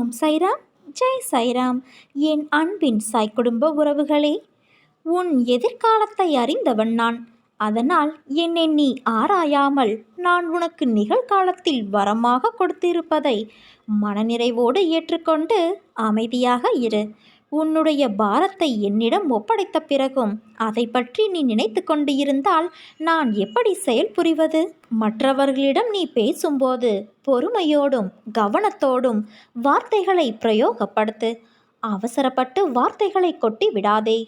ஓம் சைராம், ஜெய் சைராம். என் அன்பின் சாய் குடும்ப உறவுகளே, உன் எதிர்காலத்தை அறிந்தவன் நான். அதனால் என்னை நீ ஆராயாமல் நான் உனக்கு நிகழ்காலத்தில் வரமாக கொடுத்திருப்பதை மனநிறைவோடு ஏற்றுக்கொண்டு அமைதியாக இரு. உன்னுடைய பாரத்தை என்னிடம் ஒப்படைத்த பிறகும் அதை பற்றி நீ நினைத்து கொண்டு இருந்தால் நான் எப்படி செயல் புரிவது? மற்றவர்களிடம் நீ பேசும்போது பொறுமையோடும் கவனத்தோடும் வார்த்தைகளை பிரயோகப்படுத்து. அவசரப்பட்டு வார்த்தைகளை கொட்டி விடாதே.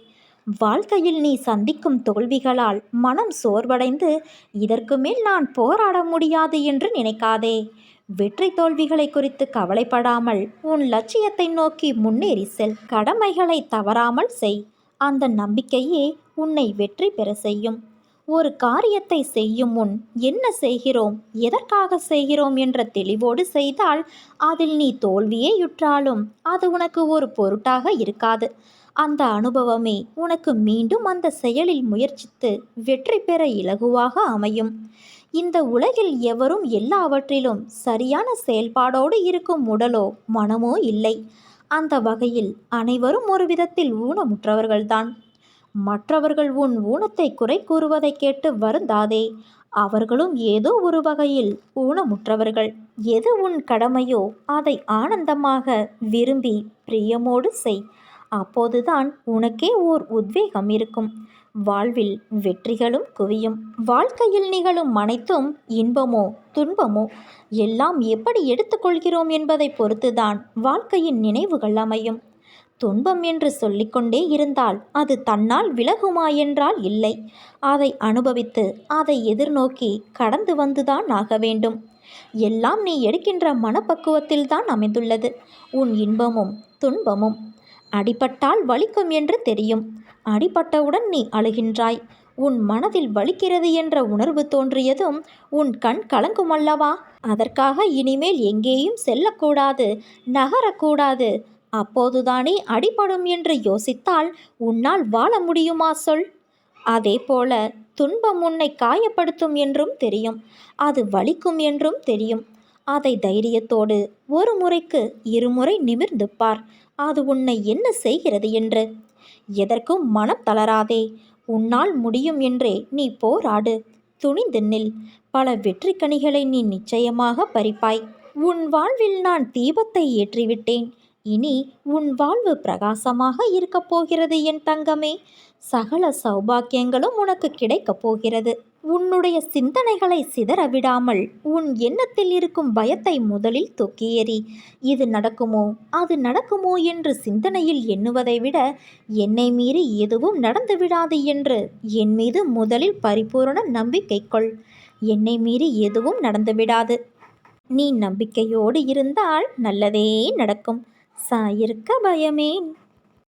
வாழ்க்கையில் நீ சந்திக்கும் தோல்விகளால் மனம் சோர்வடைந்து இதற்கு மேல் நான் போராட முடியாது என்று நினைக்காதே. வெற்றி தோல்விகளை குறித்து கவலைப்படாமல் உன் லட்சியத்தை நோக்கி முன்னேறி செல். கடமைகளை தவறாமல் செய். அந்த நம்பிக்கையே உன்னை வெற்றி பெற செய்யும். ஒரு காரியத்தை செய்யும் முன் என்ன செய்கிறோம், எதற்காக செய்கிறோம் என்ற தெளிவோடு செய்தால் அதில் நீ தோல்வியேயுற்றாலும் அது உனக்கு ஒரு பொருட்டாக இருக்காது. அந்த அனுபவமே உனக்கு மீண்டும் அந்த செயலில் முயற்சித்து வெற்றி பெற இலகுவாக அமையும். இந்த உலகில் எவரும் எல்லாவற்றிலும் சரியான செயல்பாடோடு இருக்கும் உடலோ மனமோ இல்லை. அந்த வகையில் அனைவரும் ஒரு விதத்தில் ஊனமுற்றவர்கள்தான். மற்றவர்கள் உன் ஊனத்தை குறை கூறுவதை கேட்டு வருந்தாதே. அவர்களும் ஏதோ ஒரு வகையில் ஊனமுற்றவர்கள். எது உன் கடமையோ அதை ஆனந்தமாக விரும்பி பிரியமோடு செய். அப்போதுதான் உனக்கே ஓர் உத்வேகம் இருக்கும். வாழ்வில் வெற்றிகளும் குவியும். வாழ்க்கையில் நிகழும் அனைத்தும் இன்பமோ துன்பமோ எல்லாம் எப்படி எடுத்துக்கொள்கிறோம் என்பதை பொறுத்துதான் வாழ்க்கையின் நினைவுகள் அமையும். துன்பம் என்று சொல்லிக்கொண்டே இருந்தால் அது தன்னால் விலகுமா என்றால் இல்லை. அதை அனுபவித்து அதை எதிர்நோக்கி கடந்து வந்துதான் ஆக வேண்டும். எல்லாம் நீ எடுக்கின்ற மனப்பக்குவத்தில்தான் அமைந்துள்ளது. உன் இன்பமும் துன்பமும். அடிபட்டால் வலிக்கும் என்று தெரியும். அடிபட்டவுடன் நீ அழுகின்றாய். உன் மனதில் வலிக்கிறது என்ற உணர்வு தோன்றியதும் உன் கண் கலங்கும் அல்லவா? அதற்காக இனிமேல் எங்கேயும் செல்லக்கூடாது, நகரக்கூடாது. அப்போதுதானே அடிபடும் என்று யோசித்தால் உன்னால் வாழ முடியுமா சொல்? அதே போல துன்பம் உன்னை காயப்படுத்தும் என்றும் தெரியும். அது வலிக்கும் என்றும் தெரியும். அதை தைரியத்தோடு ஒரு முறைக்கு இருமுறை நிமிர்ந்து பார். அது உன்னை என்ன செய்கிறது என்று. எதற்கும் மனம் தளராதே. உன்னால் முடியும் என்றே நீ போராடு. துணிந்து நில். பல வெற்றி கனிகளை நீ நிச்சயமாக பறிப்பாய். உன் வாழ்வில் நான் தீபத்தை ஏற்றிவிட்டேன். இனி உன் வாழ்வு பிரகாசமாக இருக்கப் போகிறது என் தங்கமே. சகல சௌபாக்கியங்களும் உனக்கு கிடைக்கப் போகிறது. உன்னுடைய சிந்தனைகளை சிதறவிடாமல் உன் எண்ணத்தில் இருக்கும் பயத்தை முதலில் தூக்கி எறி. இது நடக்குமோ அது நடக்குமோ என்று சிந்தனையில் எண்ணுவதை விட என்னை மீறி எதுவும் நடந்துவிடாது என்று என் மீது முதலில் பரிபூரண நம்பிக்கை கொள். என்னை மீறி எதுவும் நடந்துவிடாது. நீ நம்பிக்கையோடு இருந்தால் நல்லதே நடக்கும். சாயிருக்க பயமேன்.